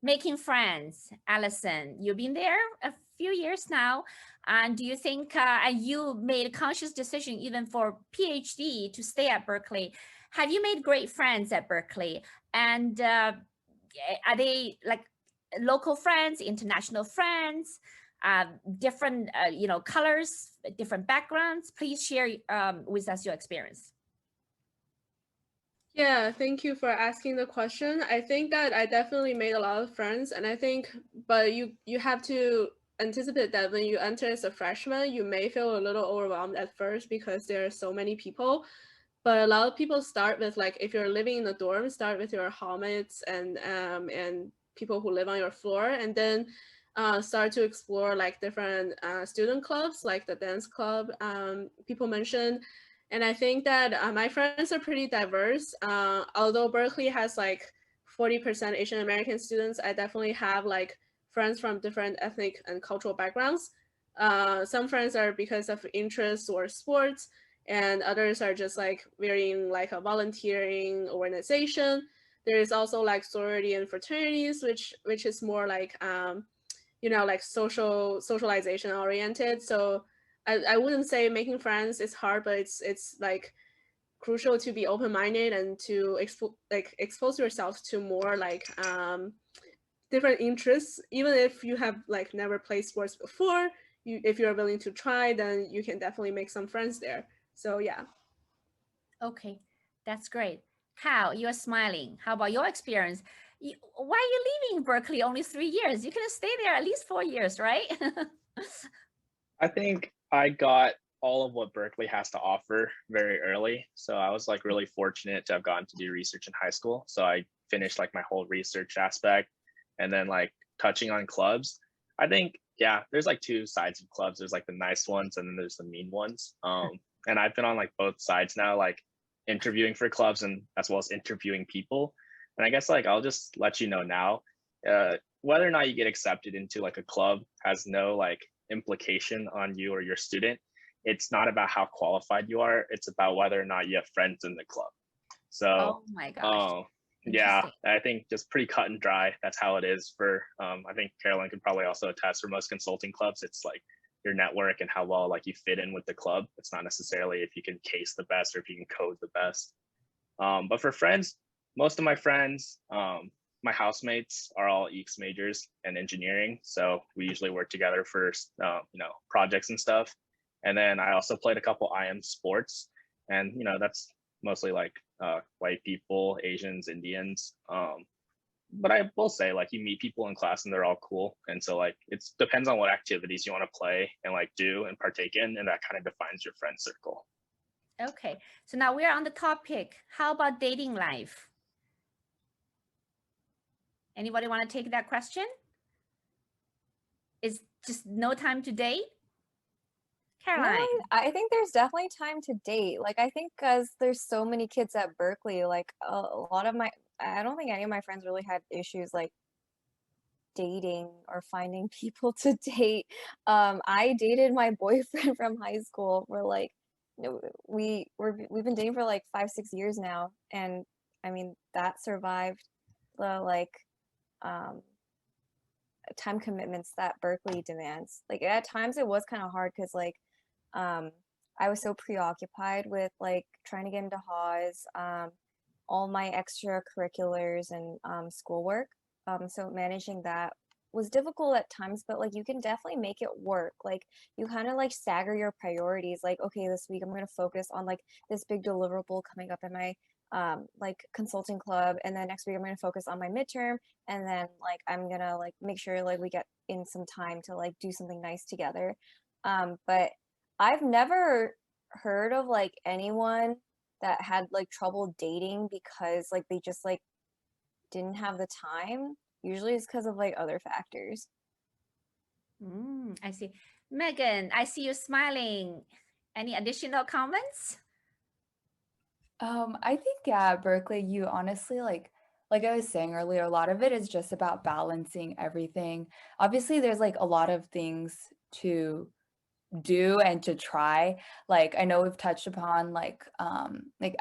Making friends, Allyson, you've been there a few years now, and do you think, and you made a conscious decision even for PhD to stay at Berkeley. Have you made great friends at Berkeley? And are they like local friends, international friends, different, colors, different backgrounds? Please share with us your experience. Yeah, thank you for asking the question. I think that I definitely made a lot of friends, and I think, but you have to anticipate that when you enter as a freshman, you may feel a little overwhelmed at first because there are so many people. But a lot of people start with, like, if you're living in a dorm, start with your hallmates and people who live on your floor, and then start to explore like different student clubs, like the dance club people mentioned. And I think that my friends are pretty diverse. Although Berkeley has like 40% Asian American students, I definitely have like friends from different ethnic and cultural backgrounds. Some friends are because of interests or sports, and others are just like we're in like a volunteering organization. There is also like sorority and fraternities, which is more like like socialization oriented. So I wouldn't say making friends is hard, but it's like crucial to be open-minded and to expose yourself to more like different interests. Even if you have like never played sports before, if you're willing to try, then you can definitely make some friends there. So yeah. Okay, that's great. How you're smiling? How about your experience? Why are you leaving Berkeley only 3 years? You can stay there at least 4 years, right? I think I got all of what Berkeley has to offer very early. So I was like really fortunate to have gotten to do research in high school. So I finished like my whole research aspect, and then like touching on clubs. I think, yeah, there's like two sides of clubs. There's like the nice ones and then there's the mean ones. And I've been on like both sides now, like interviewing for clubs and as well as interviewing people. And I guess like I'll just let you know now, whether or not you get accepted into like a club has no like implication on you or your student. It's not about how qualified you are. It's about whether or not you have friends in the club. So, Oh my gosh. yeah, I think just pretty cut and dry. That's how it is for, I think Carolyn could probably also attest, for most consulting clubs, it's like your network and how well like you fit in with the club. It's not necessarily if you can case the best or if you can code the best. But for friends, most of my friends, my housemates are all EECS majors and engineering. So we usually work together for, projects and stuff. And then I also played a couple IM sports, and, that's mostly like white people, Asians, Indians. But I will say, like, you meet people in class and they're all cool. And so like, it depends on what activities you want to play and like do and partake in. And that kind of defines your friend circle. Okay, so now we're on the topic. How about dating life? Anybody want to take that question? Is just no time to date? Caroline. No, I think there's definitely time to date. Like, I think because there's so many kids at Berkeley, like a lot of I don't think any of my friends really had issues like dating or finding people to date. I dated my boyfriend from high school. We're like, we've been dating for like 5-6 years now, and I mean that survived the like time commitments that Berkeley demands. Like at times it was kind of hard because like I was so preoccupied with like trying to get into Haas, all my extracurriculars and schoolwork. So managing that was difficult at times, but like you can definitely make it work. Like you kind of like stagger your priorities. Like, okay, this week I'm going to focus on like this big deliverable coming up in my like consulting club, and then next week I'm going to focus on my midterm, and then like I'm going to like make sure like we get in some time to like do something nice together. But I've never heard of like anyone that had like trouble dating because like they just like didn't have the time. Usually it's because of like other factors. I see. Meghan, I see you smiling. Any additional comments? I think, yeah, Berkeley, you honestly like I was saying earlier, a lot of it is just about balancing everything. Obviously, there's like a lot of things to do and to try. Like I know we've touched upon like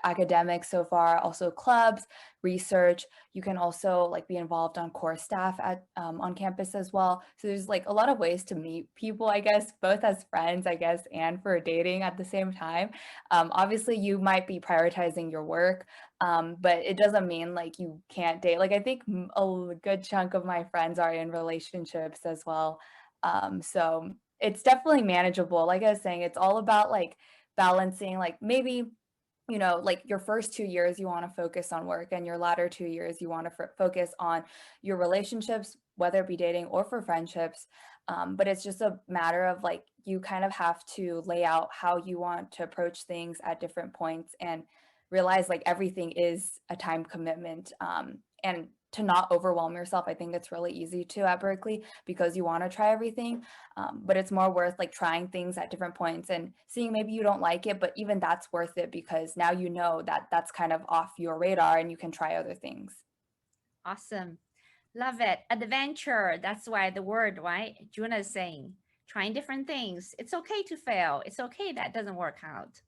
academics so far, also clubs, research. You can also like be involved on core staff at on campus as well. So there's like a lot of ways to meet people, I guess, both as friends, I guess, and for dating at the same time. Obviously you might be prioritizing your work, but it doesn't mean like you can't date. Like I think a good chunk of my friends are in relationships as well. So it's definitely manageable. Like I was saying, it's all about like balancing, like maybe, you know, like your first 2 years, you want to focus on work, and your latter 2 years, you want to focus on your relationships, whether it be dating or for friendships. But it's just a matter of like, you kind of have to lay out how you want to approach things at different points and realize like everything is a time commitment. And to not overwhelm yourself. I think it's really easy to at Berkeley because you want to try everything. But it's more worth like trying things at different points and seeing maybe you don't like it, but even that's worth it because now you know that that's kind of off your radar and you can try other things. Awesome. Love it. Adventure. That's why the word, right? Junna is saying, trying different things. It's okay to fail. It's okay that doesn't work out.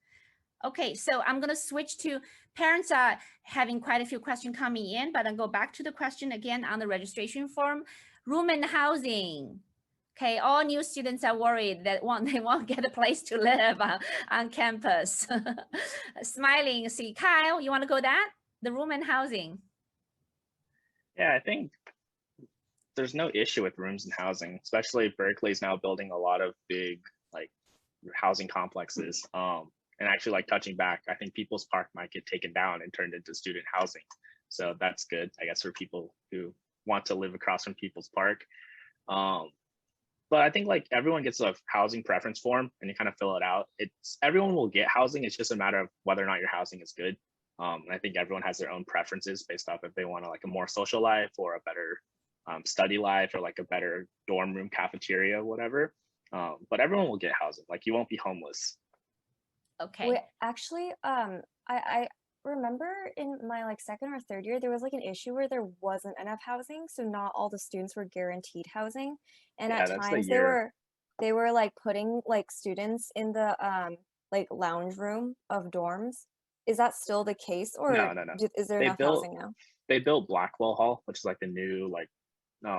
Okay, so I'm going to switch to parents are having quite a few questions coming in, but I'll go back to the question again on the registration form. Room and housing. Okay, all new students are worried that they won't get a place to live on campus. Smiling, see, Kyle, you want to go that? The room and housing. Yeah, I think there's no issue with rooms and housing, especially Berkeley's now building a lot of big like housing complexes. And actually, like touching back, I think People's Park might get taken down and turned into student housing. So that's good, I guess, for people who want to live across from People's Park. But I think like everyone gets a housing preference form and you kind of fill it out. Everyone will get housing. It's just a matter of whether or not your housing is good. And I think everyone has their own preferences based off if they want like a more social life or a better study life or like a better dorm room cafeteria, whatever. But everyone will get housing. Like you won't be homeless. Okay. Wait, actually, I remember in my like second or third year, there was like an issue where there wasn't enough housing, so not all the students were guaranteed housing, and Yeah, at that's the times year. they were like putting like students in the like lounge room of dorms. Is that still the case, or No. is there They enough built housing now? they built Blackwell Hall, which is like the new like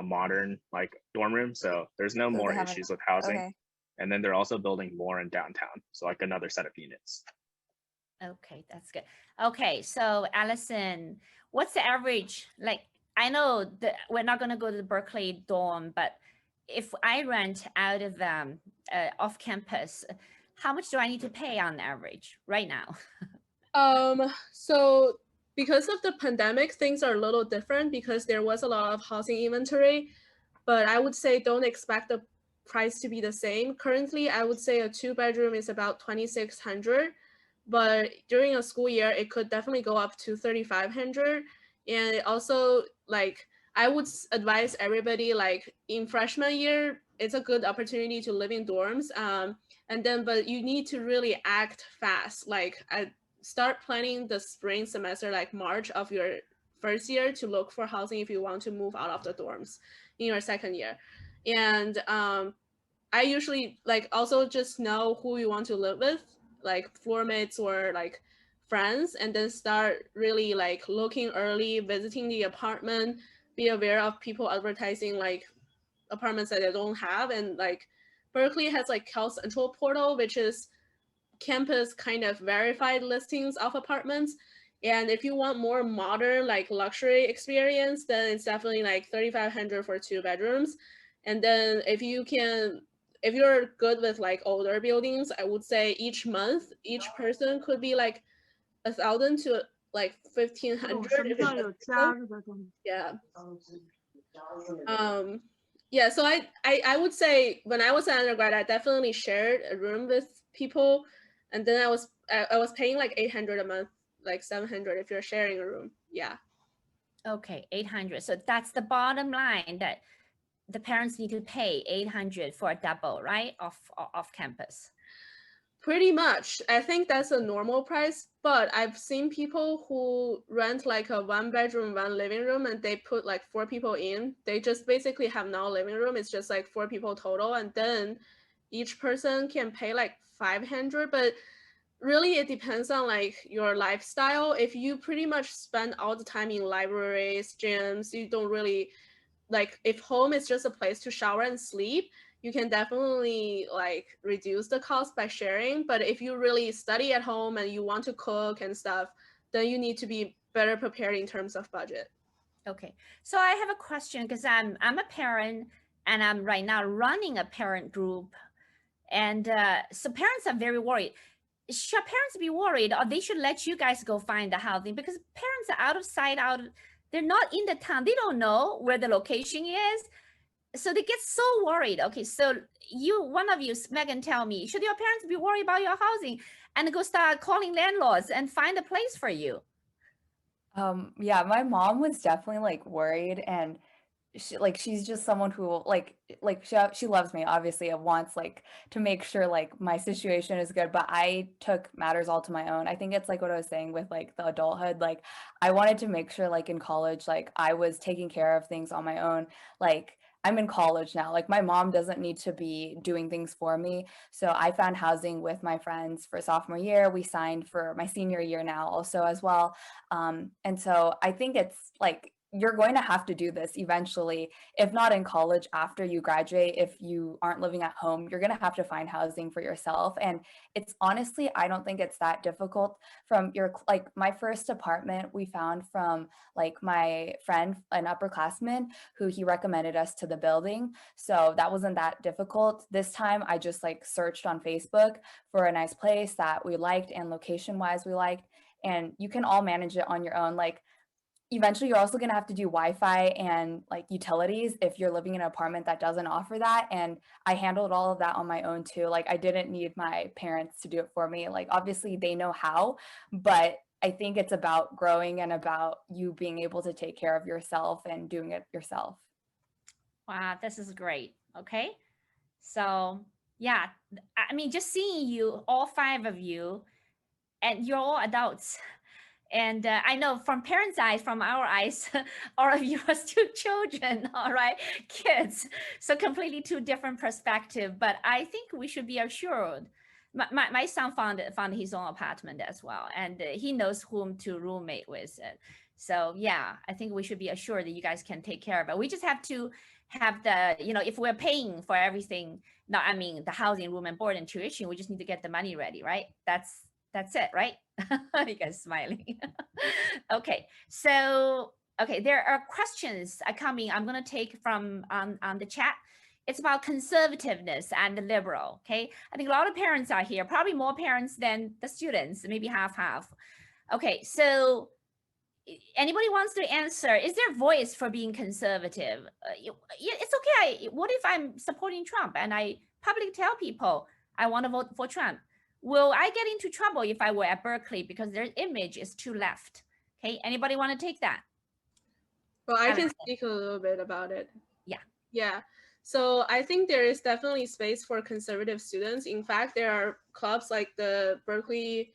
modern like dorm room. So there's no So more they haven't. issues with housing. Okay. And then they're also building more in downtown. So like another set of units. Okay, that's good. Okay, so Allyson, what's the average? Like, I know that we're not going to go to the Berkeley dorm, but if I rent out of off campus, how much do I need to pay on average right now? So because of the pandemic, things are a little different because there was a lot of housing inventory, but I would say don't expect the price to be the same. Currently, I would say a 2-bedroom is about 2,600, but during a school year, it could definitely go up to 3,500. And also, like, I would advise everybody, like, in freshman year, it's a good opportunity to live in dorms. But you need to really act fast. Like, start planning the spring semester, like March of your first year, to look for housing if you want to move out of the dorms in your second year. And I usually like also just know who you want to live with, like floor mates or like friends, and then start really like looking early, visiting the apartment, be aware of people advertising like apartments that they don't have. And like Berkeley has like Cal Central portal, which is campus kind of verified listings of apartments. And if you want more modern like luxury experience, then it's definitely like 3,500 for 2 bedrooms. And then if you're good with like older buildings, I would say each month each person could be like 1,000 to like 1,500 if it's yeah. Yeah, so I would say when I was an undergrad, I definitely shared a room with people, and then I was paying like 800 a month, like 700 if you're sharing a room. Yeah. Okay, 800. So that's the bottom line, that the parents need to pay 800 for a double, right? Off campus. Pretty much. I think that's a normal price, but I've seen people who rent like a 1-bedroom, 1 living room, and they put like 4 people in. They just basically have no living room. It's just like 4 people total. And then each person can pay like 500, but really it depends on like your lifestyle. If you pretty much spend all the time in libraries, gyms, you don't really like, if home is just a place to shower and sleep, you can definitely like reduce the cost by sharing. But if you really study at home and you want to cook and stuff, then you need to be better prepared in terms of budget. Okay, so I have a question because I'm a parent and I'm right now running a parent group, and so parents are very worried. Should parents be worried, or they should let you guys go find the housing? Because parents are out of sight, they're not in the town, they don't know where the location is, so they get so worried. Okay, so one of you, Meghan, tell me, should your parents be worried about your housing and go start calling landlords and find a place for you? Yeah, my mom was definitely like worried, and she's just someone who she loves me obviously, and wants like to make sure like my situation is good, but I took matters all to my own. I think it's like what I was saying with like the adulthood, like I wanted to make sure like in college like I was taking care of things on my own. Like I'm in college now, like my mom doesn't need to be doing things for me. So I found housing with my friends for sophomore year. We signed for my senior year now also as well. And so I think it's like you're going to have to do this eventually, if not in college, after you graduate. If you aren't living at home, you're going to have to find housing for yourself. And it's honestly, I don't think it's that difficult. From your, like my first apartment we found from like my friend, an upperclassman, who he recommended us to the building. So that wasn't that difficult. This time I just like searched on Facebook for a nice place that we liked and location wise we liked. And you can all manage it on your own. Like eventually you're also going to have to do Wi-Fi and like utilities if you're living in an apartment that doesn't offer that. And I handled all of that on my own too. Like I didn't need my parents to do it for me. Like obviously they know how, but I think it's about growing and about you being able to take care of yourself and doing it yourself. Wow, this is great. Okay, so yeah, I mean, just seeing you, all five of you, and you're all adults. And I know from parents' eyes, from our eyes, all of you are still children, all right, kids. So completely two different perspectives. But I think we should be assured. My son found his own apartment as well, and he knows whom to roommate with. So yeah, I think we should be assured that you guys can take care of it. We just have to have the, if we're paying for everything, no, I mean the housing, room and board and tuition, we just need to get the money ready, right? That's it, right? You guys smiling. Okay, so okay, there are questions coming. I'm gonna take from on the chat. It's about conservativeness and the liberal. Okay, I think a lot of parents are here, probably more parents than the students, maybe half. Okay, so anybody wants to answer? Is there voice for being conservative? It's okay. What if I'm supporting Trump and I publicly tell people I want to vote for Trump? Will I get into trouble if I were at Berkeley because their image is too left? Okay, anybody want to take that? Well, I can speak a little bit about it. Yeah. Yeah. So I think there is definitely space for conservative students. In fact, there are clubs like the Berkeley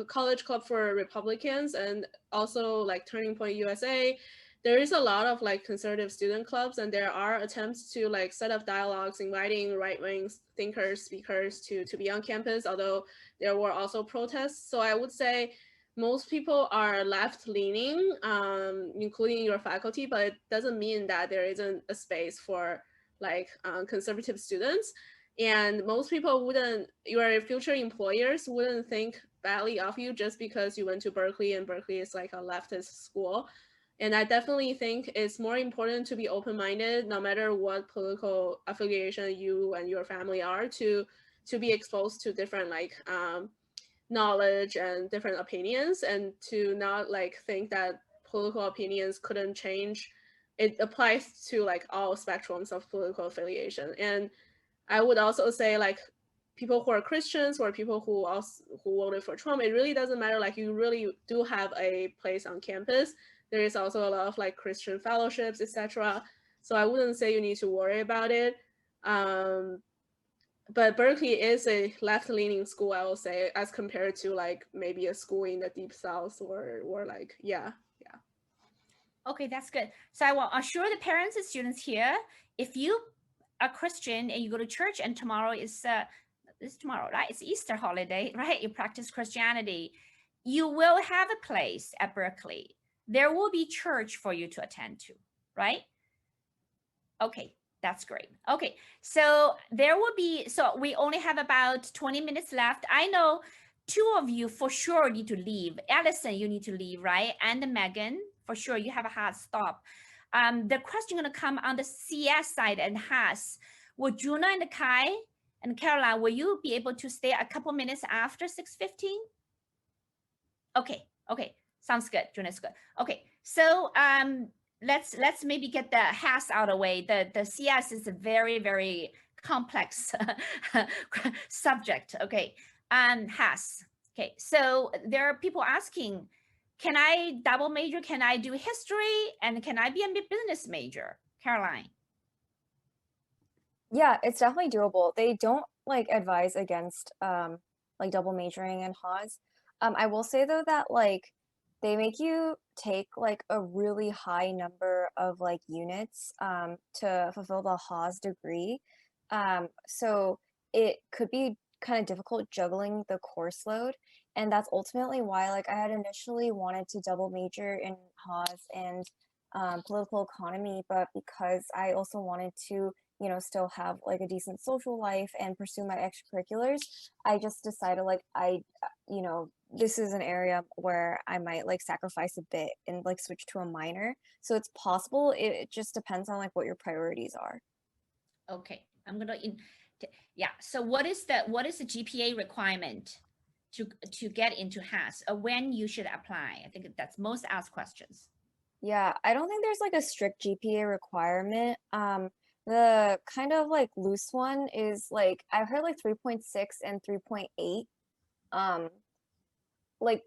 College Club for Republicans, and also like Turning Point USA. There is a lot of like conservative student clubs, and there are attempts to like set up dialogues, inviting right-wing thinkers, speakers to be on campus, although there were also protests. So I would say most people are left-leaning, including your faculty, but it doesn't mean that there isn't a space for like conservative students. And most people wouldn't, your future employers wouldn't think badly of you just because you went to Berkeley, and Berkeley is like a leftist school. And I definitely think it's more important to be open-minded, no matter what political affiliation you and your family are, to be exposed to different like knowledge and different opinions, and to not like think that political opinions couldn't change. It applies to like all spectrums of political affiliation. And I would also say like people who are Christians or people who voted for Trump, it really doesn't matter. Like you really do have a place on campus. There is also a lot of like Christian fellowships, etc. So I wouldn't say you need to worry about it. But Berkeley is a left-leaning school, I will say, as compared to like maybe a school in the deep south or like, yeah. Okay, that's good. So I will assure the parents and students here, if you a Christian and you go to church, and tomorrow is tomorrow, right? It's Easter holiday, right? You practice Christianity. You will have a place at Berkeley. There will be church for you to attend to, right? Okay, that's great. Okay, so there will be, so we only have about 20 minutes left. I know two of you for sure need to leave. Allyson, you need to leave, right? And Meghan, for sure, you have a hard stop. The question gonna come on the CS side and Haas. Will Junna and Kai and Carolyn, will you be able to stay a couple minutes after 6:15? Okay, okay, sounds good. Junna's good. Okay, so let's maybe get the Haas out of the way. The CS is a very, very complex subject. Okay, Haas. Okay, so there are people asking, can I double major? Can I do history? And can I be a business major? Caroline. Yeah, it's definitely doable. They don't like advise against like double majoring in Haas. I will say though that like they make you take like a really high number of like units to fulfill the Haas degree. So it could be kind of difficult juggling the course load. And that's ultimately why like I had initially wanted to double major in Haas and political economy, but because I also wanted to, you know, still have like a decent social life and pursue my extracurriculars, I just decided like you know, this is an area where I might like sacrifice a bit and like switch to a minor. So it's possible. It just depends on like what your priorities are. Okay, I'm gonna yeah. So what is the GPA requirement to get into Haas? When you should apply? I think that's most asked questions. Yeah, I don't think there's like a strict GPA requirement. The kind of like loose one is like I've heard like 3.6 and 3.8. Like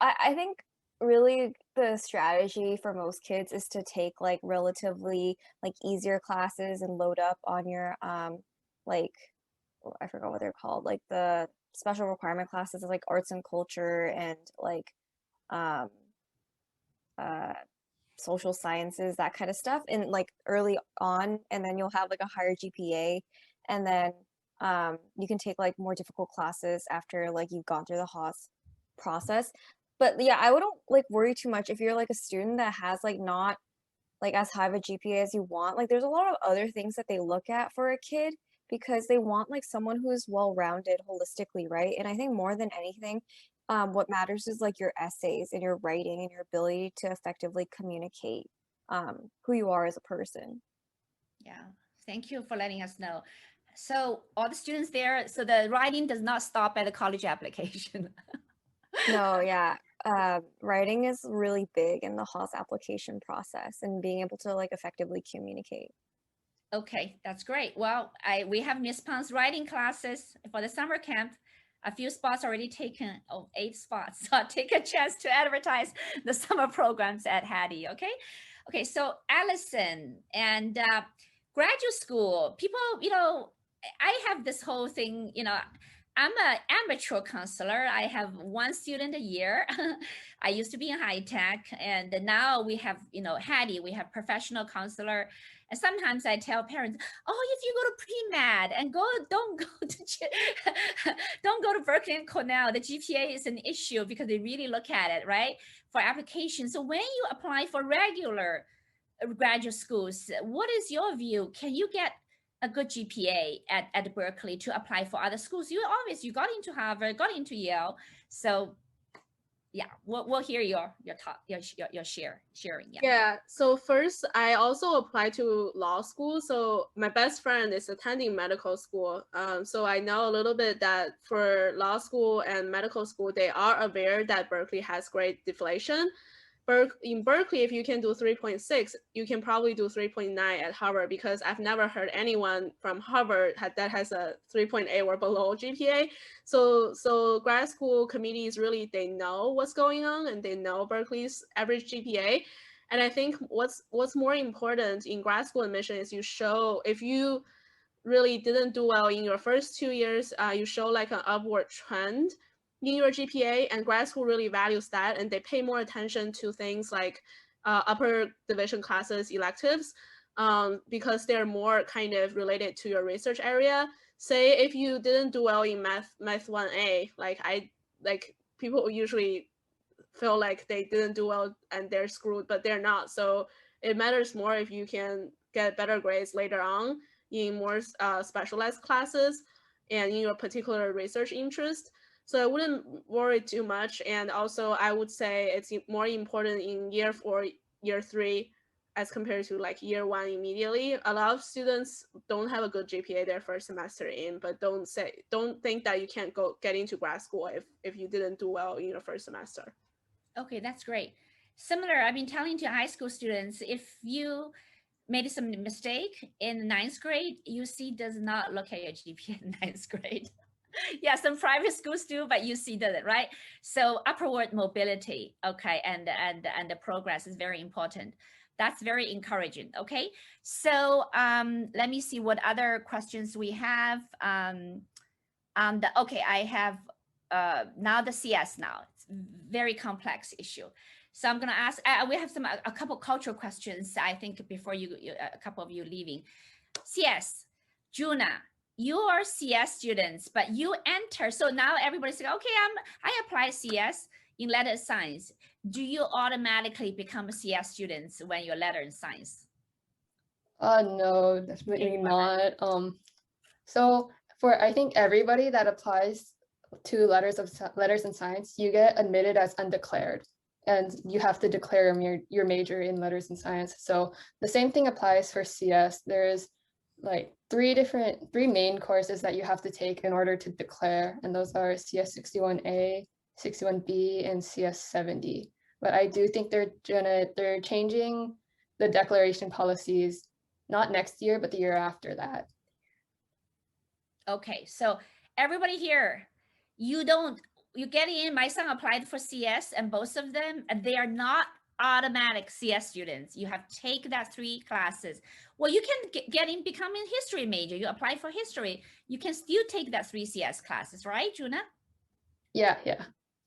I think really the strategy for most kids is to take like relatively like easier classes and load up on your like I forgot what they're called, like the special requirement classes of like arts and culture and like uh social sciences, that kind of stuff, and like early on, and then you'll have like a higher GPA, and then you can take like more difficult classes after like you've gone through the Haas process. But yeah, I wouldn't like worry too much if you're like a student that has like not like as high of a GPA as you want. Like there's a lot of other things that they look at for a kid because they want like someone who's well-rounded holistically, right? And I think more than anything, what matters is like your essays and your writing and your ability to effectively communicate who you are as a person. Yeah, thank you for letting us know. So all the students there, so the writing does not stop at the college application. No, yeah. Writing is really big in the Haas application process and being able to like effectively communicate. Okay, that's great. Well, we have Miss Pang's writing classes for the summer camp. A few spots already taken, 8 spots. So I'll take a chance to advertise the summer programs at Hattie, okay? Okay, so Allyson and graduate school, people, you know, I have this whole thing, you know, I'm an amateur counselor. I have 1 student a year. I used to be in high tech, and now we have, you know, Hattie, we have professional counselor. And sometimes I tell parents, oh, if you go to pre-med and don't go to Berkeley and Cornell, the GPA is an issue because they really look at it, right? For application. So when you apply for regular graduate schools, what is your view? Can you get a good GPA at Berkeley to apply for other schools? You got into Harvard, got into Yale. So yeah, we'll hear your talk, your sharing. Yeah. So first, I also applied to law school. So my best friend is attending medical school. So I know a little bit that for law school and medical school, they are aware that Berkeley has great deflation. In Berkeley, if you can do 3.6, you can probably do 3.9 at Harvard, because I've never heard anyone from Harvard that has a 3.8 or below GPA. So grad school committees really, they know what's going on and they know Berkeley's average GPA. And I think what's more important in grad school admission is you show, if you really didn't do well in your first 2 years, you show like an upward trend in your GPA, and grad school really values that, and they pay more attention to things like upper division classes, electives. because they're more kind of related to your research area. Say if you didn't do well in math 1A, like people usually feel like they didn't do well and they're screwed, but they're not. So it matters more if you can get better grades later on in more specialized classes and in your particular research interest. So I wouldn't worry too much. And also I would say it's more important in year 4, year 3, as compared to like year 1 immediately. A lot of students don't have a good GPA their first semester in, but don't think that you can't get into grad school if you didn't do well in your first semester. Okay, that's great. Similar, I've been telling to high school students, if you made some mistake in 9th grade, UC does not look at your GPA in 9th grade. Yeah, some private schools do, but UC doesn't, right? So upward mobility, okay, and the progress is very important. That's very encouraging. Okay, so let me see what other questions we have. Okay, I have now the CS now. It's very complex issue. So I'm gonna ask. We have a couple cultural questions. I think before a couple of you leaving. CS, Junna, you are CS students, but you enter. So now everybody's like, okay, I apply CS in letter science. Do you automatically become a CS students when you're letter in science? No, definitely not. So for I think everybody that applies to letters in science, you get admitted as undeclared, and you have to declare your major in letters in science. So the same thing applies for CS. There's like three main courses that you have to take in order to declare, and those are CS 61A, 61B, and CS 70. But I do think they're changing the declaration policies, not next year, but the year after that. Okay, so everybody here, you get in. My son applied for CS, and both of them, and they are not automatic CS students. You have to take that 3 classes. Well, you can get in, become a history major. You apply for history. You can still take that 3 CS classes, right, Junna? Yeah.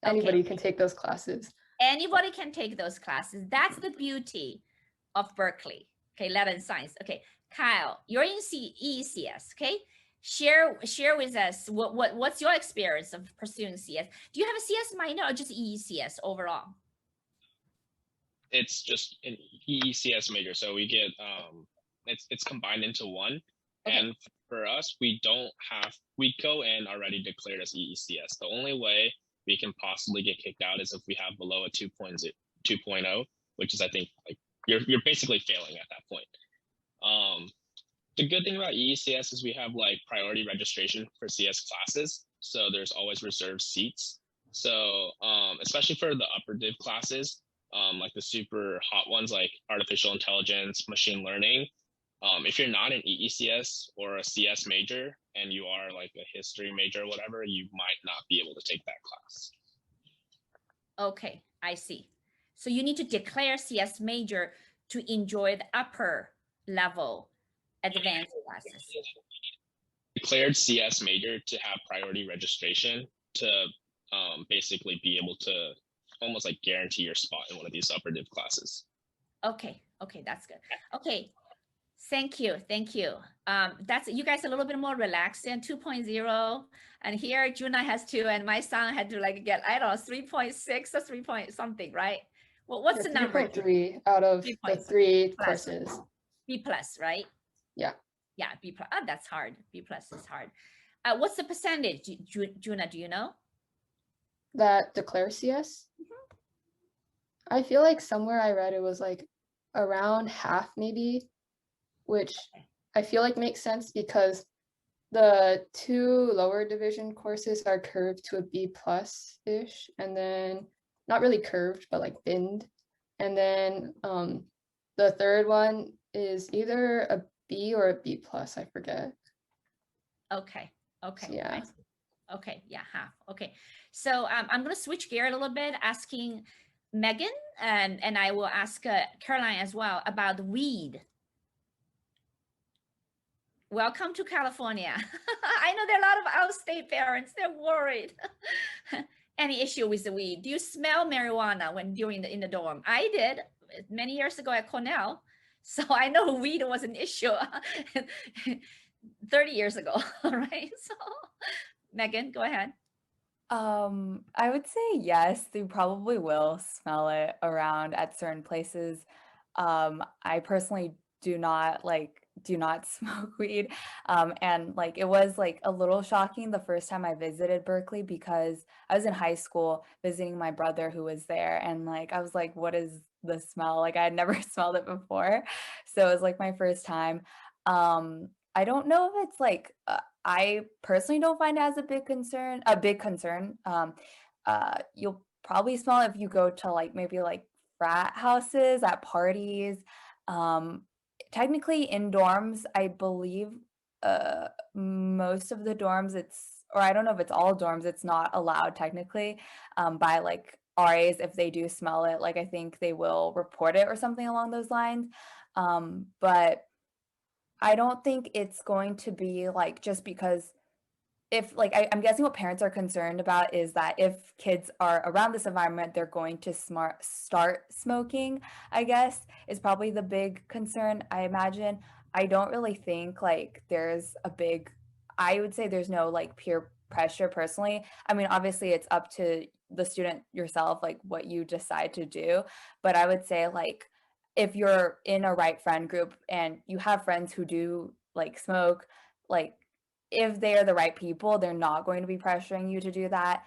Anybody can take those classes. Anybody can take those classes. That's the beauty of Berkeley. Okay, letter and science. Okay, Kyle, you're in ECS. Okay, share with us what's your experience of pursuing CS. Do you have a CS minor or just ECS overall? It's just an ECS major, so we get it's combined into one. Okay. And for us, we go in already declared as ECS. The only way we can possibly get kicked out is if we have below a 2.0, which is, I think, like you're basically failing at that point. The good thing about ECS is we have like priority registration for CS classes, so there's always reserved seats. So especially for the upper div classes, like the super hot ones like artificial intelligence, machine learning, if you're not an ECS or a CS major and you are like a history major or whatever, you might not be able to take that class. Okay, I see. So you need to declare CS major to enjoy the upper level advanced classes. Declared CS major to have priority registration to basically be able to almost like guarantee your spot in one of these upper div classes. Okay, that's good. Okay, thank you. That's, you guys a little bit more relaxed than 2.0, and here Junna has 2, and my son had to like get, I don't know, 3.6 or 3 point something, right? Well, what's the number? 3.3 out of the 3 courses. B plus, right? Yeah, B plus. Oh, that's hard. B plus is hard. What's the percentage, Junna? Do you know? That declare CS? I feel like somewhere I read it was like around half maybe, which I feel like makes sense because the 2 lower division courses are curved to a B plus-ish, and then not really curved, but like binned. And then the third one is either a B or a B plus, I forget. Okay. So, yeah. Okay, yeah, half. Okay, so I'm going to switch gear a little bit, asking Meghan, and I will ask Caroline as well about weed. Welcome to California. I know there are a lot of out-of-state parents. They're worried. Any issue with the weed? Do you smell marijuana when in the dorm? I did many years ago at Cornell. So I know weed was an issue 30 years ago, right? So Meghan, go ahead. I would say yes, they probably will smell it around at certain places. I personally do not smoke weed. And like it was like a little shocking the first time I visited Berkeley because I was in high school visiting my brother who was there, and like I was like, what is the smell? Like I had never smelled it before. So it was like my first time. I don't know if it's like I personally don't find it as a big concern. You'll probably smell it if you go to like maybe like frat houses at parties. Um, Technically in dorms, I believe most of the dorms or I don't know if it's all dorms, it's not allowed technically by like RAs if they do smell it. Like I think they will report it or something along those lines. But I don't think it's going to be like just because if like I'm guessing what parents are concerned about is that if kids are around this environment, they're going to start smoking, I guess, is probably the big concern, I imagine. I don't really think like I would say there's no like peer pressure personally. I mean, obviously it's up to the student yourself, like what you decide to do. But I would say like if you're in a right friend group and you have friends who do like smoke, like if they are the right people, they're not going to be pressuring you to do that.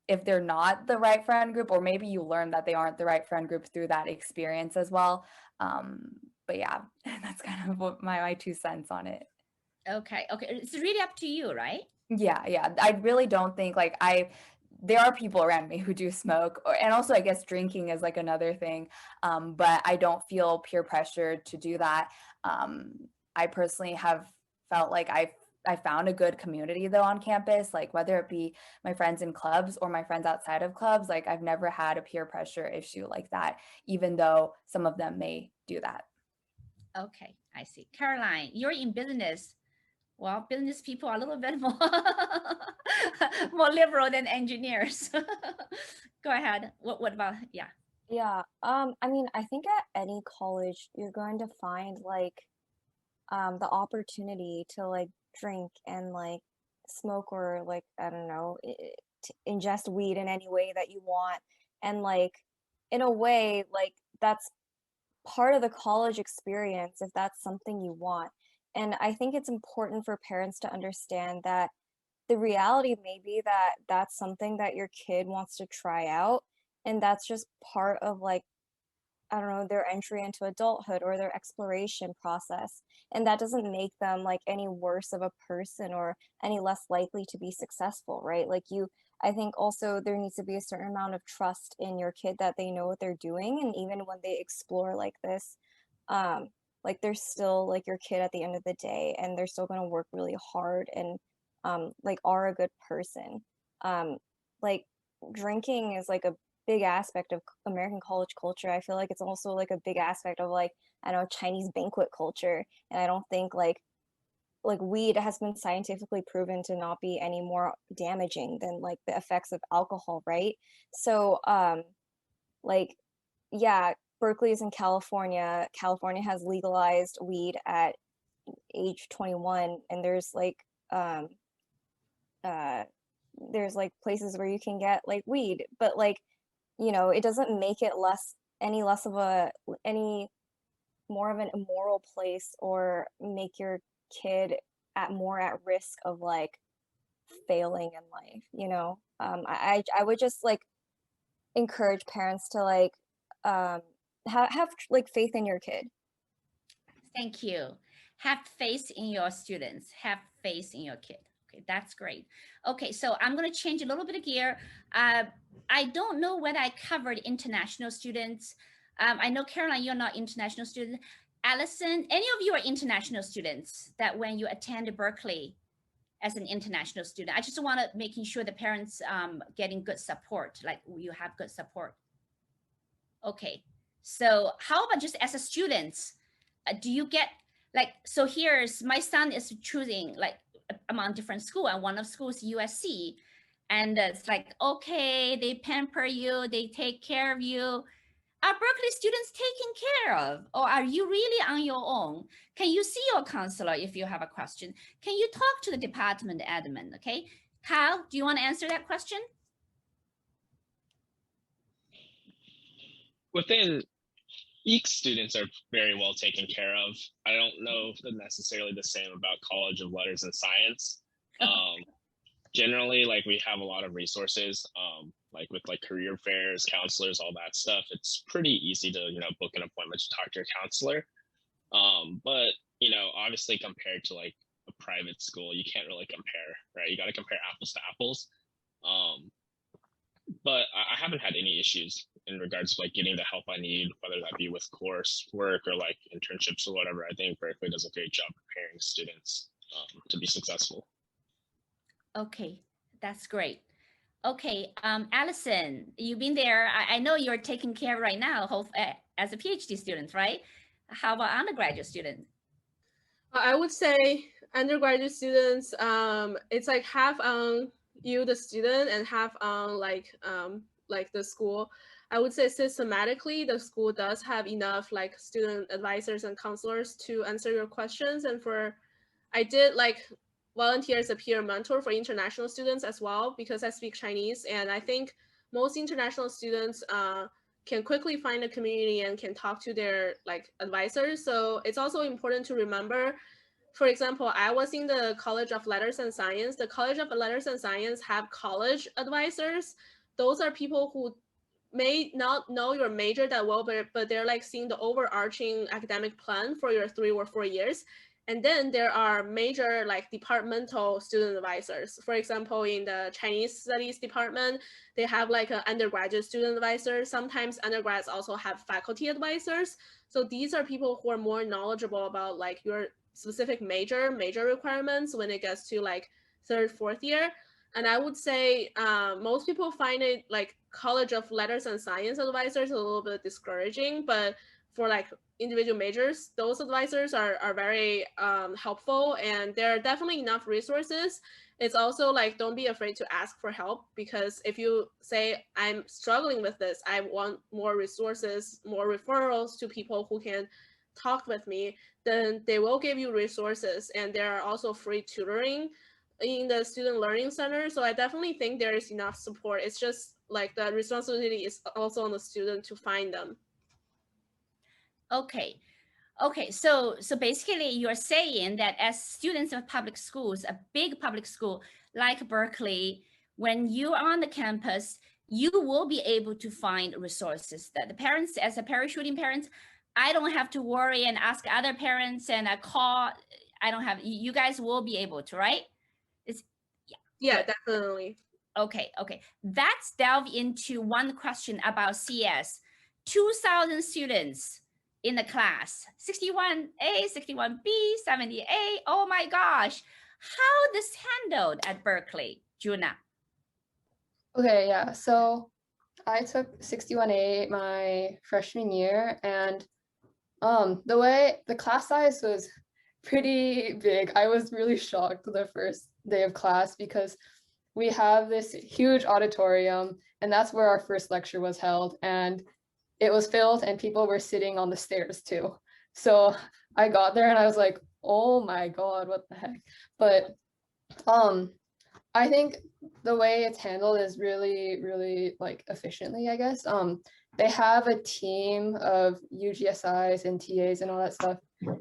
If they're not the right friend group, or maybe you learn that they aren't the right friend group through that experience as well. But yeah, that's kind of what my 2 cents on it. Okay, it's really up to you, right? Yeah. I really don't think like there are people around me who do smoke, and also I guess drinking is like another thing. But I don't feel peer pressure to do that. I personally have felt like I found a good community though on campus, like whether it be my friends in clubs or my friends outside of clubs. Like I've never had a peer pressure issue like that, even though some of them may do that. Okay, I see. Caroline, you're in business. Well, business people are a little bit more more liberal than engineers. Go ahead. What about, yeah. Yeah, I mean, I think at any college you're going to find like the opportunity to like drink and like smoke or like I don't know, to ingest weed in any way that you want. And like in a way, like that's part of the college experience if that's something you want. And I think it's important for parents to understand that the reality may be that that's something that your kid wants to try out, and that's just part of like I don't know, their entry into adulthood or their exploration process. And that doesn't make them like any worse of a person or any less likely to be successful, right? I think also there needs to be a certain amount of trust in your kid that they know what they're doing. And even when they explore like this, like they're still like your kid at the end of the day, and they're still going to work really hard and like are a good person. Like drinking is like a big aspect of American college culture. I feel like it's also like a big aspect of like I know Chinese banquet culture, and I don't think like weed has been scientifically proven to not be any more damaging than like the effects of alcohol, right? So like yeah, Berkeley is in California. California has legalized weed at age 21, and there's like places where you can get like weed, but like it doesn't make it any more of an immoral place or make your kid more at risk of like failing in life. I would just like encourage parents to like have like faith in your kid. Thank you. Have faith in your students. Have faith in your kid. Okay, that's great. Okay, so I'm going to change a little bit of gear. I don't know whether I covered international students. I know, Caroline, you're not international student. Allyson, any of you are international students that when you attend Berkeley as an international student? I just want to making sure the parents getting good support, like you have good support. Okay, so how about just as a student, do you get like, so here's my son is choosing like among different school, and one of schools USC, and it's like, okay, they pamper you, they take care of you. Are Berkeley students taken care of, or are you really on your own? Can you see your counselor if you have a question? Can you talk to the department admin? Okay, Kyle, do you want to answer that question? Within EEC, students are very well taken care of. I don't know if they're necessarily the same about College of Letters and Science. Generally, like we have a lot of resources, like with like career fairs, counselors, all that stuff. It's pretty easy to, you know, book an appointment to talk to your counselor. But, you know, obviously compared to like a private school, you can't really compare, right? You got to compare apples to apples. But I haven't had any issues in regards to like getting the help I need, whether that be with coursework or like internships or whatever. I think Berkeley does a great job preparing students to be successful. Okay, that's great. Okay, Allyson, you've been there. I know you're taking care right now as a PhD student, right? How about undergraduate student? I would say undergraduate students, it's like half on you, the student, and half on like the school. I would say systematically, the school does have enough like student advisors and counselors to answer your questions. And I did like volunteer as a peer mentor for international students as well, because I speak Chinese, and I think most international students can quickly find a community and can talk to their like advisors. So it's also important to remember, for example, I was in the College of Letters and Science. The College of Letters and Science have college advisors. Those are people who may not know your major that well, but they're like seeing the overarching academic plan for your 3 or 4 years. And then there are major like departmental student advisors. For example, in the Chinese studies department, they have like an undergraduate student advisor. Sometimes undergrads also have faculty advisors. So these are people who are more knowledgeable about like your specific major requirements when it gets to like 3rd, 4th year. And I would say most people find it like College of Letters and Science advisors a little bit discouraging, but for like individual majors, those advisors are very helpful, and there are definitely enough resources. It's also like, don't be afraid to ask for help, because if you say, I'm struggling with this, I want more resources, more referrals to people who can talk with me, then they will give you resources. And there are also free tutoring in the student learning center. So I definitely think there is enough support. It's just like the responsibility is also on the student to find them. Okay. Okay, so basically you're saying that as students of public schools, a big public school like Berkeley, when you're on the campus, you will be able to find resources that the parents, as a parachuting parents, I don't have to worry and ask other parents and call. I don't have, you guys will be able to, right? Yeah, definitely. Okay. Let's delve into one question about CS. 2,000 students in the class, 61A, 61B, 70A. Oh my gosh. How this handled at Berkeley, Junna? Okay, yeah. So I took 61A my freshman year, and the class size was pretty big. I was really shocked the first day of class because we have this huge auditorium, and that's where our first lecture was held, and it was filled and people were sitting on the stairs too. So I got there and I was like, oh my God, what the heck? But I think the way it's handled is really, really like efficiently, I guess. They have a team of UGSIs and TAs and all that stuff,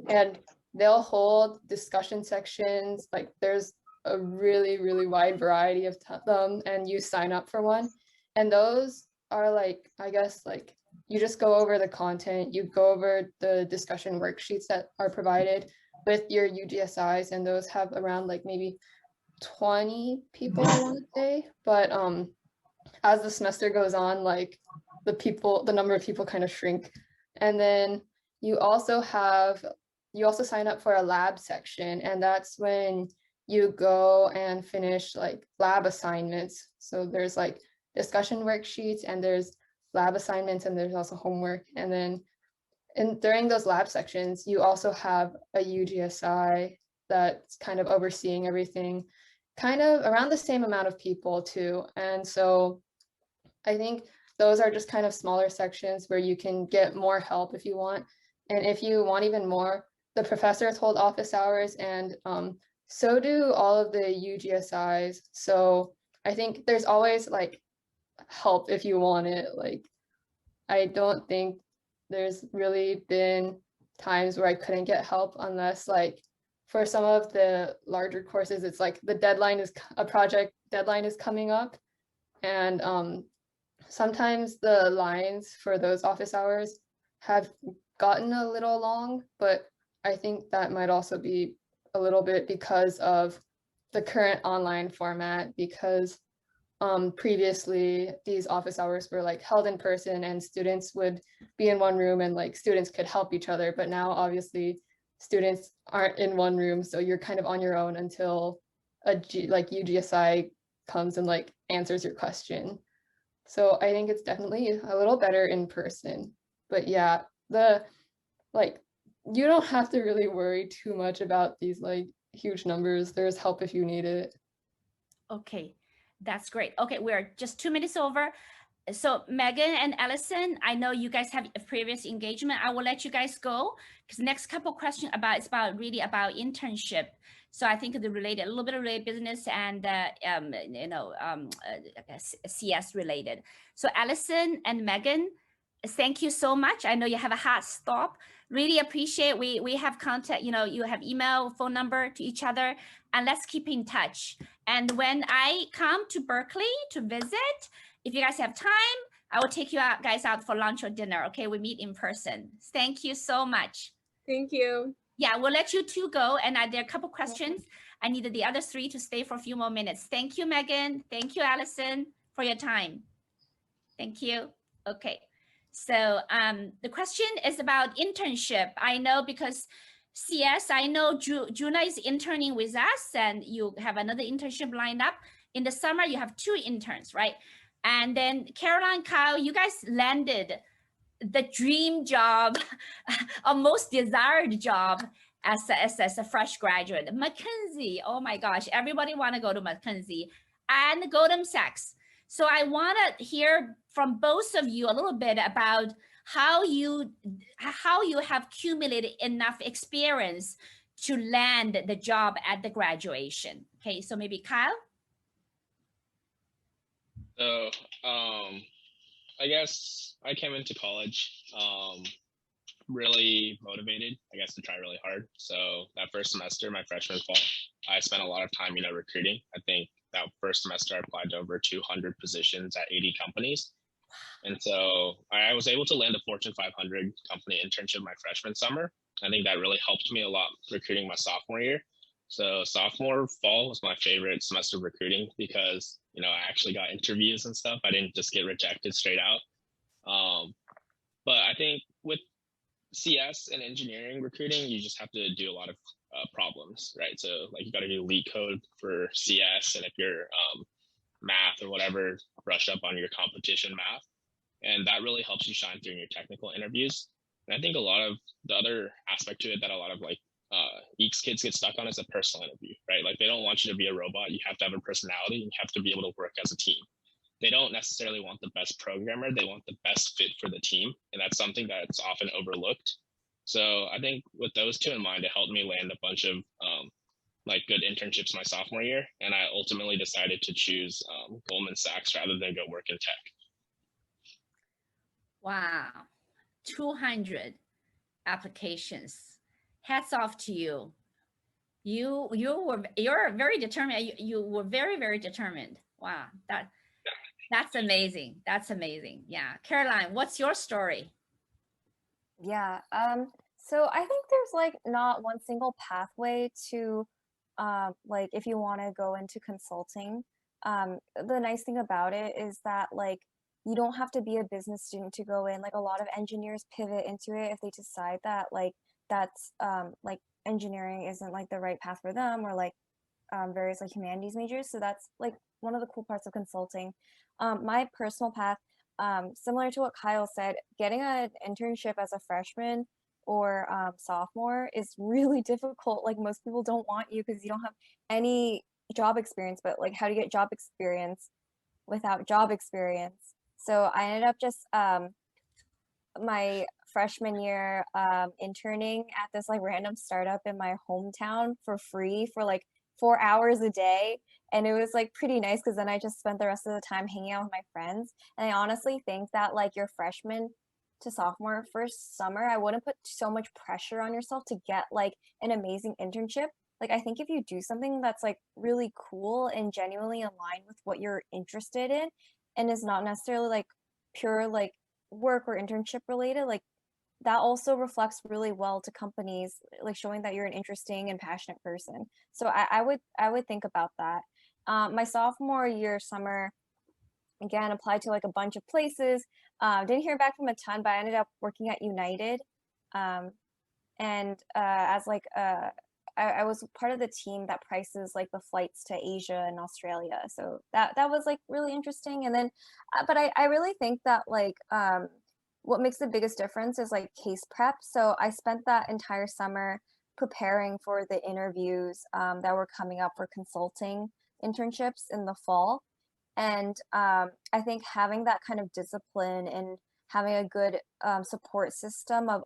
and they'll hold discussion sections. Like there's a really, really wide variety of them, and you sign up for one. And those are like, I guess, like you just go over the content, you go over the discussion worksheets that are provided with your UGSIs, and those have around like maybe 20 people, I want to say. But as the semester goes on, like the number of people kind of shrink. And then you also sign up for a lab section, and that's when you go and finish like lab assignments. So there's like discussion worksheets, and there's lab assignments, and there's also homework. And then during those lab sections, you also have a UGSI that's kind of overseeing everything, kind of around the same amount of people too. And so I think those are just kind of smaller sections where you can get more help if you want. And if you want even more, the professors hold office hours, and so do all of the UGSIs. So I think there's always like help if you want it. Like, I don't think there's really been times where I couldn't get help, unless like for some of the larger courses, it's like the deadline is a project deadline is coming up, and sometimes the lines for those office hours have gotten a little long, but I think that might also be a little bit because of the current online format, because previously these office hours were like held in person and students would be in one room and like students could help each other, but now obviously students aren't in one room, so you're kind of on your own until like UGSI comes and like answers your question. So I think it's definitely a little better in person. But yeah, you don't have to really worry too much about these like huge numbers. There's help if you need it. Okay, that's great. Okay, we're just 2 minutes over. So Meghan and Allyson, I know you guys have a previous engagement. I will let you guys go because next couple questions is really about internship. So I think a little bit of related business and CS related. So Allyson and Meghan, thank you so much. I know you have a hard stop. Really appreciate we have contact, you have email, phone number to each other, and let's keep in touch. And when I come to Berkeley to visit, if you guys have time, I will take you guys out for lunch or dinner. Okay, we meet in person. Thank you so much. Thank you. Yeah, we'll let you two go. And there are a couple questions. I needed the other three to stay for a few more minutes. Thank you, Meghan. Thank you, Allyson, for your time. Thank you. Okay. So the question is about internship. I know because CS, I know Junna is interning with us and you have another internship lined up. In the summer, you have 2 interns, right? And then Carolyn, Kyle, you guys landed the dream job, a most desired job as a fresh graduate. McKinsey, oh my gosh, everybody want to go to McKinsey and Goldman Sachs. So I want to hear from both of you a little bit about how you have accumulated enough experience to land the job at the graduation. Okay, so maybe Kyle? So I guess I came into college really motivated, I guess, to try really hard. So that first semester, my freshman fall, I spent a lot of time, recruiting. I think that first semester I applied to over 200 positions at 80 companies. And so I was able to land a Fortune 500 company internship my freshman summer. I think that really helped me a lot recruiting my sophomore year. So sophomore fall was my favorite semester of recruiting because, I actually got interviews and stuff. I didn't just get rejected straight out. But I think with CS and engineering recruiting, you just have to do a lot of problems, right? So like you got to do leak code for CS, and if you're math or whatever, brush up on your competition math. And that really helps you shine through in your technical interviews. And I think a lot of the other aspect to it that a lot of EECS kids get stuck on is a personal interview, right? Like they don't want you to be a robot. You have to have a personality. You have to be able to work as a team. They don't necessarily want the best programmer. They want the best fit for the team. And that's something that's often overlooked. So I think with those two in mind, it helped me land a bunch of good internships my sophomore year. And I ultimately decided to choose Goldman Sachs rather than go work in tech. Wow, 200 applications. Hats off to you. You're very determined. You were very, very determined. Wow, that's amazing. That's amazing. Yeah, Caroline, what's your story? Yeah. So I think there's like not one single pathway to like if you want to go into consulting. The nice thing about it is that like you don't have to be a business student to go in. Like a lot of engineers pivot into it if they decide that like that's like engineering isn't like the right path for them, or like various like humanities majors. So that's like one of the cool parts of consulting. My personal path, similar to what Kyle said, getting an internship as a freshman or sophomore is really difficult. Like most people don't want you because you don't have any job experience, but like how do you get job experience without job experience? So I ended up just my freshman year interning at this like random startup in my hometown for free for like 4 hours a day. And it was like pretty nice because then I just spent the rest of the time hanging out with my friends. And I honestly think that like your freshman to sophomore first summer, I wouldn't put so much pressure on yourself to get like an amazing internship. Like I think if you do something that's like really cool and genuinely aligned with what you're interested in and is not necessarily like pure like work or internship related, like that also reflects really well to companies, like showing that you're an interesting and passionate person. So I would think about that. My sophomore year summer, again, applied to like a bunch of places. Didn't hear back from a ton, but I ended up working at United, and as like I was part of the team that prices like the flights to Asia and Australia. So that was like really interesting. And then, but I really think that like what makes the biggest difference is like case prep. So I spent that entire summer preparing for the interviews that were coming up for consulting internships in the fall. And I think having that kind of discipline and having a good support system of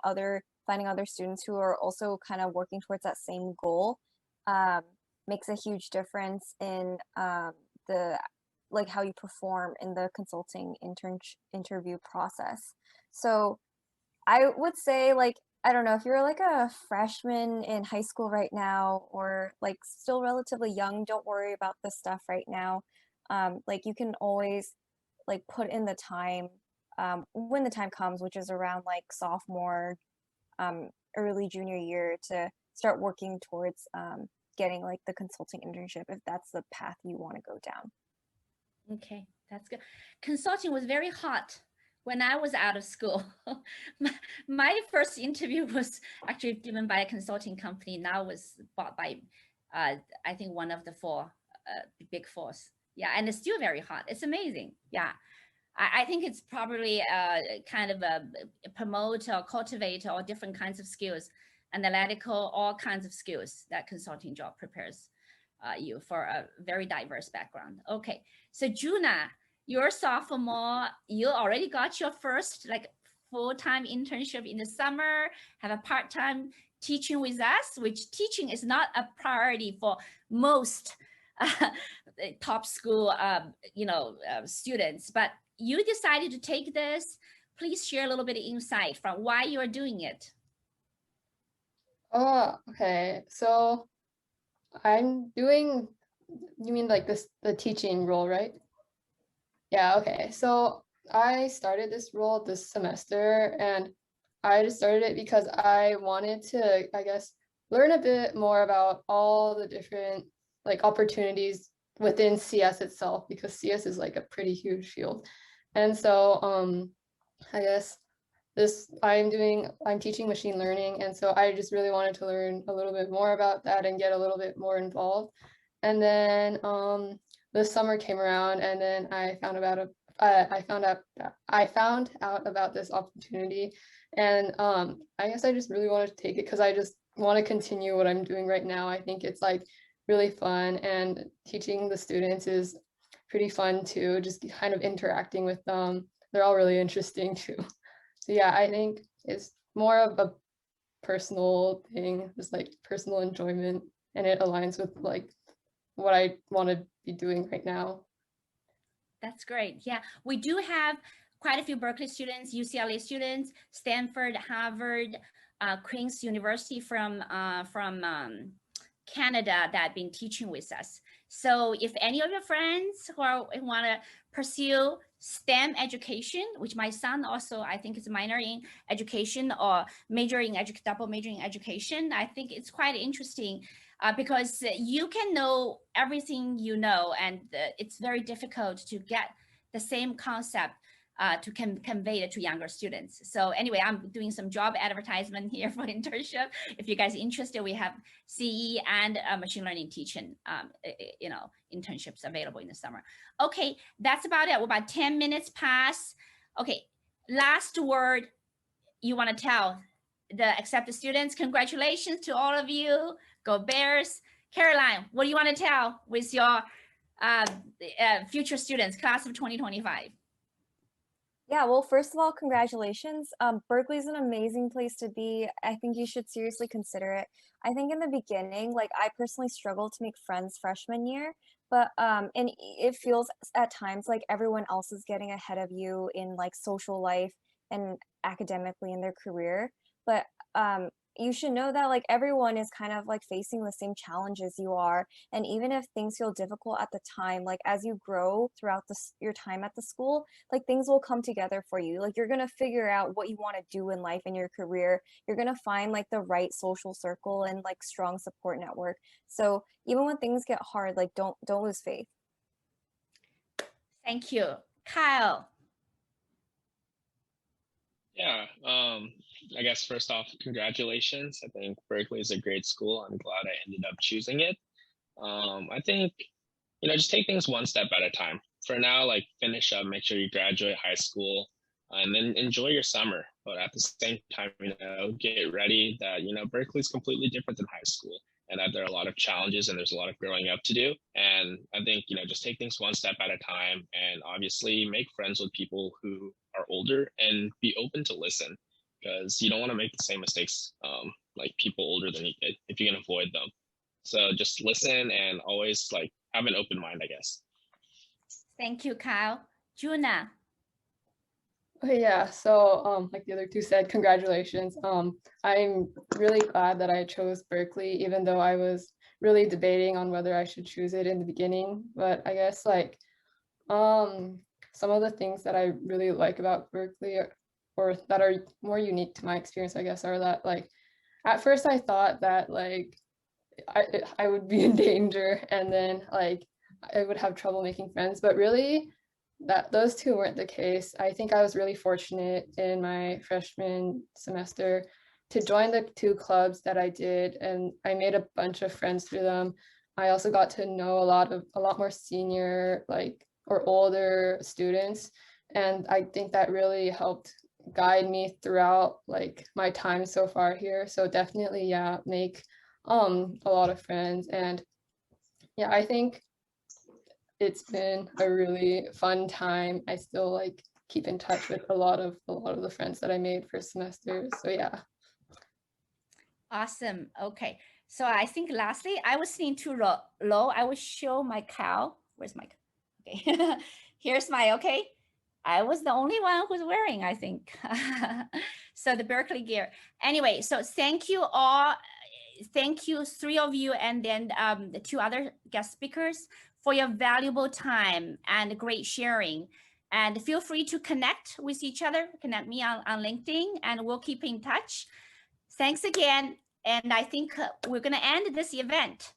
finding other students who are also kind of working towards that same goal makes a huge difference in the like how you perform in the consulting interview process. So I would say like, I don't know, if you're like a freshman in high school right now or like still relatively young, don't worry about this stuff right now. Like you can always like put in the time when the time comes, which is around like sophomore, early junior year, to start working towards getting like the consulting internship if that's the path you want to go down. Okay, that's good. Consulting was very hot when I was out of school. my first interview was actually given by a consulting company, now was bought by, I think, one of the four big fours. Yeah, and it's still very hot. It's amazing. Yeah, I think it's probably kind of a promote or cultivate all different kinds of skills, analytical, all kinds of skills that consulting job prepares you for a very diverse background. Okay, so Junna, you're sophomore, you already got your first like full-time internship in the summer, have a part-time teaching with us, which teaching is not a priority for most top school students, but you decided to take this. Please share a little bit of insight from why you're doing it. Oh, okay. So I'm doing, you mean like the teaching role, right? Yeah, okay. So I started this role this semester, and I just started it because I wanted to, I guess, learn a bit more about all the different like opportunities within CS itself, because CS is like a pretty huge field. And so I guess I'm teaching machine learning, and so I just really wanted to learn a little bit more about that and get a little bit more involved. And then the summer came around, and then I found out about this opportunity, and I guess I just really wanted to take it because I just want to continue what I'm doing right now. I think it's like really fun, and teaching the students is pretty fun too, just kind of interacting with them. They're all really interesting too. So yeah, I think it's more of a personal thing, just like personal enjoyment, and it aligns with like what I want to be doing right now. That's great. Yeah, we do have quite a few Berkeley students, UCLA students, Stanford, Harvard, Queen's University from Canada that have been teaching with us. So if any of your friends who want to pursue STEM education, which my son also, I think, is a minor in education or double major in education, I think it's quite interesting because you can know everything you know, and it's very difficult to get the same concept to convey it to younger students. So anyway, I'm doing some job advertisement here for internship. If you guys are interested, we have CE and machine learning teaching, internships available in the summer. Okay, that's about it. We're about 10 minutes past. Okay, last word you want to tell the accepted students. Congratulations to all of you. Go Bears. Caroline, what do you want to tell with your future students, class of 2025? Yeah, well, first of all, congratulations. Berkeley's an amazing place to be. I think you should seriously consider it. I think in the beginning, like I personally struggled to make friends freshman year, but it feels at times like everyone else is getting ahead of you in like social life and academically in their career. But you should know that like everyone is kind of like facing the same challenges you are, and even if things feel difficult at the time, like as you grow throughout your time at the school, like things will come together for you. Like you're gonna figure out what you want to do in life and your career. You're gonna find like the right social circle and like strong support network. So even when things get hard, like don't lose faith. Thank you. Kyle. Yeah, I guess first off, congratulations. I think Berkeley is a great school. I'm glad I ended up choosing it. I think, just take things one step at a time. For now, like finish up, make sure you graduate high school, and then enjoy your summer. But at the same time, get ready that, Berkeley is completely different than high school, and that there are a lot of challenges and there's a lot of growing up to do. And I think, just take things one step at a time, and obviously make friends with people who are older and be open to listen, because you don't want to make the same mistakes like people older than you did if you can avoid them. So just listen and always like have an open mind, I guess. Thank you, Kyle. Junna. Okay, yeah, so like the other two said, congratulations. I'm really glad that I chose Berkeley, even though I was really debating on whether I should choose it in the beginning. But I guess like some of the things that I really like about Berkeley or that are more unique to my experience, I guess, are that like at first I thought that like I would be in danger and then like I would have trouble making friends, but really that those two weren't the case. I think I was really fortunate in my freshman semester to join the two clubs that I did, and I made a bunch of friends through them. I also got to know a lot more senior like or older students, and I think that really helped guide me throughout like my time so far here. So definitely, yeah, make a lot of friends. And yeah, I think it's been a really fun time. I still like keep in touch with a lot of the friends that I made first semester. So yeah. Awesome. Okay. So I think lastly, I was sitting too low. I will show my cow. Where's my cow? Okay. Here's my, okay. I was the only one who's wearing, I think. So the Berkeley gear. Anyway, so thank you all. Thank you, three of you, and then the two other guest speakers for your valuable time and great sharing. And feel free to connect with each other, connect me on LinkedIn, and we'll keep in touch. Thanks again. And I think we're going to end this event.